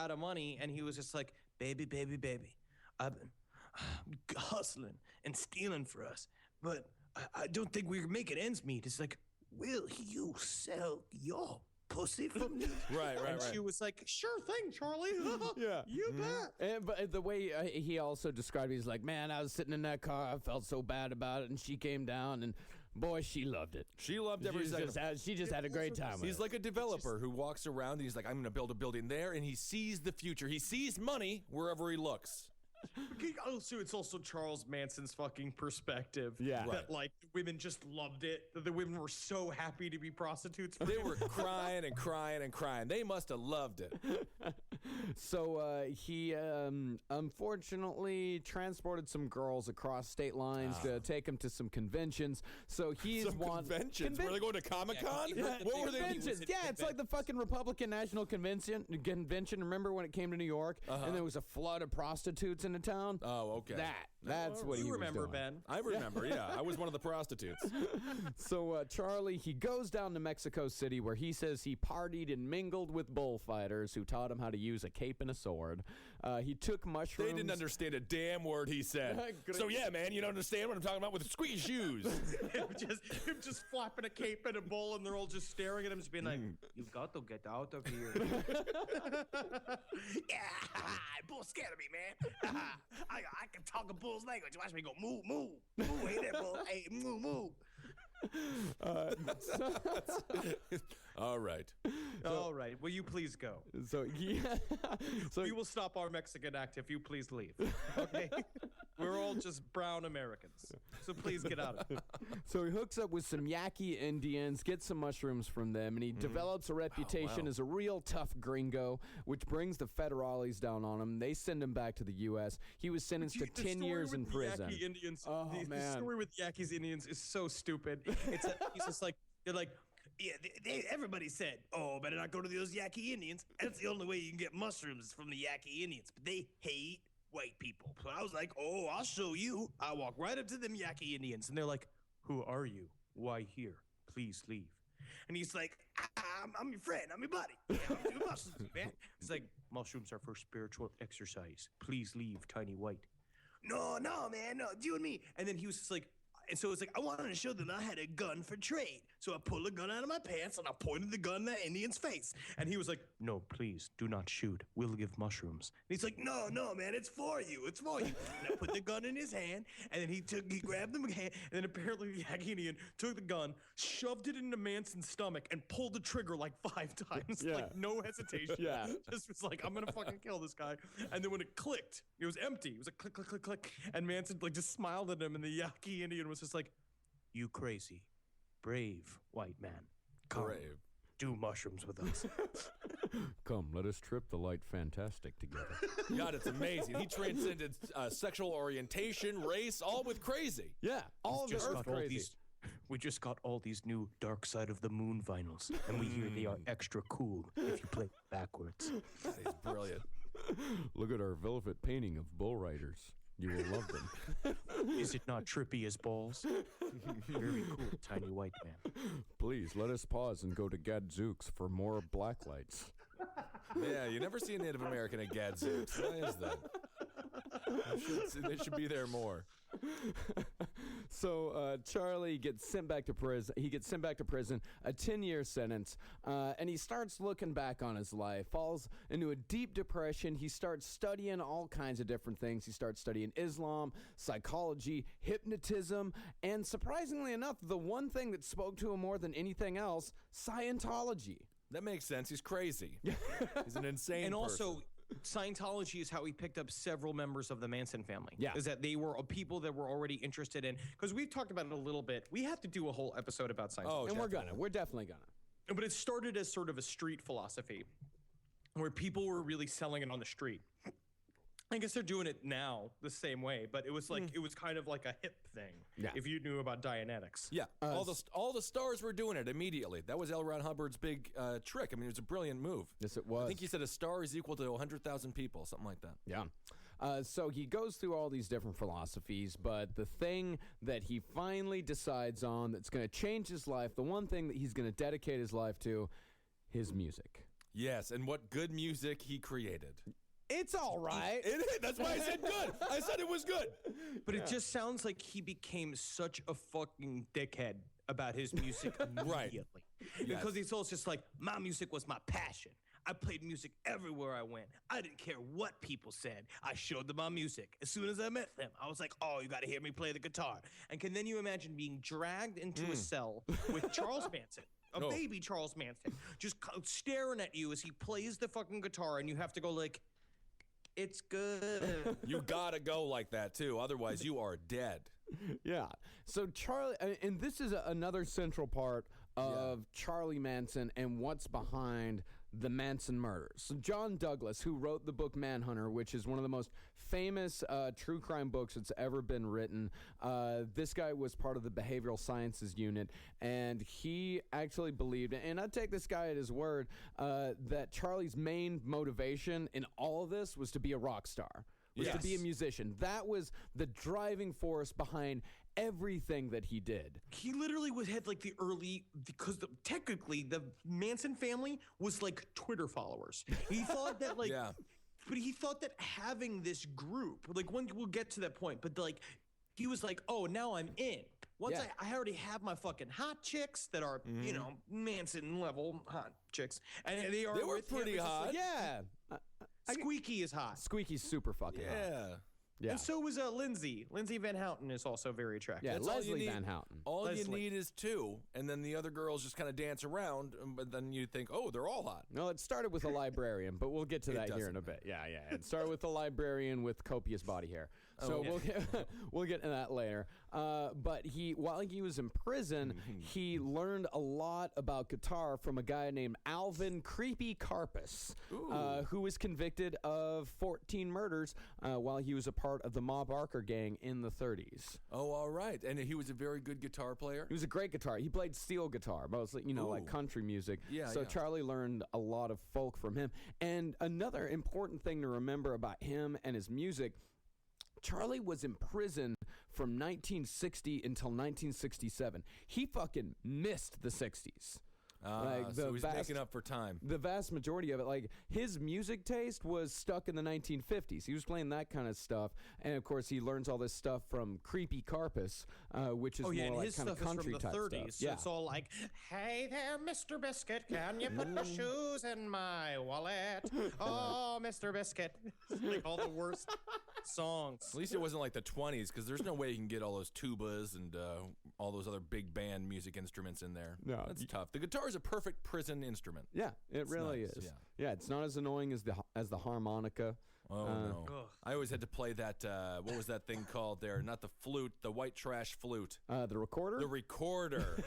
out of money, and he was just like, baby, I've been hustling and stealing for us, but I don't think we're making ends meet. It's like, will you sell your pussy for me? Right. She was like, sure thing, Charlie. Yeah. You bet. But the way he also described it, he's like, man, I was sitting in that car. I felt so bad about it. And she came down, and boy, she loved it. She loved every second. She just had a great time with it. He's like a developer who walks around and he's like, I'm going to build a building there. And he sees the future. He sees money wherever he looks. Also, it's also Charles Manson's fucking perspective. Yeah. That, like, the women just loved it. That the women were so happy to be prostitutes. They were crying and crying and crying. They must have loved it. So he unfortunately transported some girls across state lines to take them to some conventions. So he's conventions? Were they going to Comic-Con? Yeah, what were they? Conventions. Yeah, it's like the fucking Republican National Convention. Remember when it came to New York and there was a flood of prostitutes in the town? Oh, okay. That's what he was remember, doing. Ben. I remember, yeah. I was one of the prostitutes. So Charlie, he goes down to Mexico City where he says he partied and mingled with bullfighters who taught him how to use a cape and a sword. He took mushrooms. They didn't understand a damn word he said. So, yeah, man, you don't understand what I'm talking about with squeaky shoes. him just flapping a cape and a bowl, and they're all just staring at him, just being like, "You've got to get out of here." Yeah, bull's scared of me, man. I can talk a bull's language. Watch me go, moo, moo, moo. Hey there, bull. Hey, moo, moo. All right. All right. Will you please go? So We will stop our Mexican act if you please leave. Okay? We're all just brown Americans. So please get out of it. So he hooks up with some Yaqui Indians, gets some mushrooms from them, and he develops a reputation as a real tough gringo, which brings the federales down on him. They send him back to the U.S. He was sentenced to 10 years in prison. Yaqui Indians, man. The story with the Yaquis Indians is so stupid. He's just like, they're like, yeah, everybody said, oh, better not go to those Yaqui Indians. That's the only way you can get mushrooms from the Yaqui Indians. But they hate white people. So I was like, oh, I'll show you. I walk right up to them Yaqui Indians. And they're like, who are you? Why here? Please leave. And he's like, I'm your friend. I'm your buddy. Yeah, I'm doing mushrooms, man. He's like, mushrooms are for spiritual exercise. Please leave, tiny white. No, man, no, you and me. And then he was just like, and so it's like, I wanted to show them I had a gun for trade. So I pulled a gun out of my pants and I pointed the gun in the Indian's face. And he was like, no, please, do not shoot. We'll give mushrooms. And he's like, no, man, it's for you. It's for you. And I put the gun in his hand, and then he grabbed the hand, and then apparently the Yaqui Indian took the gun, shoved it into Manson's stomach, and pulled the trigger like 5 times. Yeah. Like, no hesitation. Yeah. Just was like, I'm going to fucking kill this guy. And then when it clicked, it was empty. It was like click, click, click, click. And Manson like just smiled at him, and the Yaqui Indian was just like, you crazy, brave white man. Come, Brave. do mushrooms with us. Come, let us trip the light fantastic together. God, it's amazing. He transcended sexual orientation, race, all with crazy. Yeah, all of Just Earth got all crazy. we just got all these new Dark Side of the Moon vinyls, and we hear they are extra cool if you play backwards. He's brilliant. Look at our velvet painting of bull riders. You will love them. Is it not trippy as balls? Very cool, tiny white man. Please, let us pause and go to Gadzooks for more black lights. Yeah, you never see a Native American at Gadzooks. Why is that? They should be there more. So Charlie gets sent back to prison. He gets sent back to prison, a 10-year sentence, and he starts looking back on his life, falls into a deep depression. He starts studying all kinds of different things. He starts studying Islam, psychology, hypnotism, and surprisingly enough, the one thing that spoke to him more than anything else, Scientology. That makes sense. He's crazy. He's an insane And person. also, Scientology is how he picked up several members of the Manson family. Yeah. Is that they were people that were already interested in, because we've talked about it a little bit. We have to do a whole episode about Scientology. Oh, And definitely. we're definitely gonna. But it started as sort of a street philosophy where people were really selling it on the street. I guess they're doing it now the same way, but it was like it was kind of like a hip thing. Yeah. If you knew about Dianetics. Yeah, all the stars were doing it immediately. That was L. Ron Hubbard's big trick. I mean, it was a brilliant move. Yes, it was. I think he said a star is equal to 100,000 people, something like that. Yeah. So he goes through all these different philosophies, but the thing that he finally decides on that's going to change his life, the one thing that he's going to dedicate his life to, his music. Yes, and what good music he created. It's all right. It is. That's why I said good. I said it was good. But it just sounds like he became such a fucking dickhead about his music immediately. Because he's always just like, my music was my passion. I played music everywhere I went. I didn't care what people said. I showed them my music. As soon as I met them, I was like, oh, you got to hear me play the guitar. And can then you imagine being dragged into a cell with Charles Manson, baby Charles Manson, just staring at you as he plays the fucking guitar, and you have to go like, it's good. You gotta go like that, too. Otherwise, you are dead. Yeah. So Charlie, and this is another central part of Charlie Manson and what's behind the Manson murders. So John Douglas, who wrote the book Manhunter, which is one of the most famous true crime books that's ever been written, this guy was part of the behavioral sciences unit, and he actually believed, and I take this guy at his word, that Charlie's main motivation in all of this was to be a rock star, was to be a musician. That was the driving force behind everything that he did. He literally had like the early, because technically the Manson family was like Twitter followers. He thought that like, but he thought that having this group, like we'll get to that point, but like he was like, oh, now I'm in. Once I already have my fucking hot chicks that are, you know, Manson level hot chicks. And they were pretty hot. Like, Squeaky is hot. Squeaky's super fucking hot. Yeah. And so was Lindsay. Lindsay Van Houten is also very attractive. Yeah, Leslie Van Houten. All you need is two, and then the other girls just kind of dance around, but then you think, oh, they're all hot. No, it started with a librarian, but we'll get to that here in a bit. Yeah. It started with a librarian with copious body hair. So we'll get to that later. But while he was in prison, he learned a lot about guitar from a guy named Alvin Creepy Karpis, who was convicted of 14 murders while he was a part of the Ma Barker gang in the 30s. Oh, all right. And he was a very good guitar player? He was a great guitar. He played steel guitar, mostly, like country music. So Charlie learned a lot of folk from him. And another important thing to remember about him and his music, Charlie was in prison from 1960 until 1967. He fucking missed the 60s. So he's making up for time. The vast majority of it, like his music taste was stuck in the 1950s. He was playing that kind of stuff, and of course he learns all this stuff from Creepy Karpis, which is more like kind of country type stuff. His stuff is from the 30s. So it's all like, "Hey there, Mr. Biscuit, can you put the shoes in my wallet? Oh, Mr. Biscuit." It's like all the worst songs. At least it wasn't like the 20s, because there's no way you can get all those tubas and all those other big band music instruments in there. No, that's tough. The guitar's a perfect prison instrument. Yeah, it really is. Yeah, it's not as annoying as the harmonica. Oh, no. I always had to play that, what was that thing called there? Not the flute, the white trash flute. The recorder? The recorder.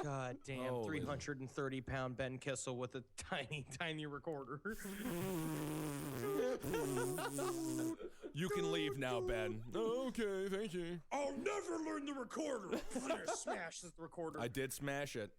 God damn, 330-pound Ben Kissel with a tiny, tiny recorder. You can leave now, Ben. Okay, thank you. I'll never learn the recorder. Smashes the recorder. I did smash it.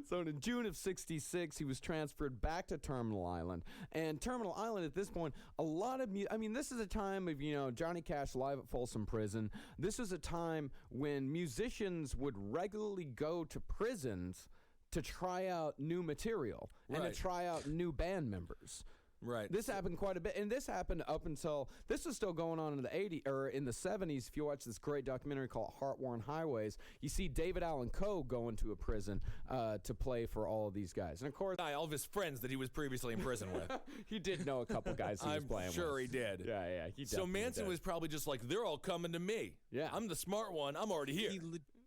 So in June of 66, he was transferred back to Terminal Island. And Terminal Island at this point, a lot of this is a time of, Johnny Cash live at Folsom Prison. This was a time when musicians would regularly go to prisons to try out new material and to try out new band members. Right. This happened quite a bit, and this happened up until this was still going on in the 80s or in the 70s. If you watch this great documentary called Heart-Worn Highways, you see David Allan Coe going to a prison to play for all of these guys, and of course, all of his friends that he was previously in prison with. He did know a couple guys he was playing with. I'm sure he did. Yeah, he So Manson was probably just like, they're all coming to me. Yeah, I'm the smart one. I'm already here.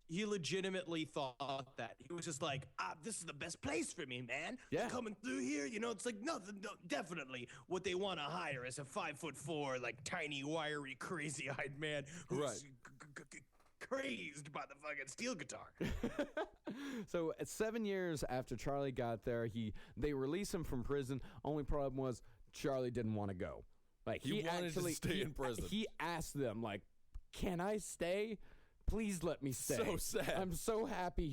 He legitimately thought that. He was just like, this is the best place for me, man. Yeah. Coming through here, it's like nothing. No, definitely what they want to hire is a 5'4", like tiny, wiry, crazy-eyed man who's crazed by the fucking steel guitar. So 7 years after Charlie got there, they released him from prison. Only problem was Charlie didn't want to go. Like he wanted to stay in prison. He asked them, like, "Can I stay? Please let me stay. So sad. I'm so happy here."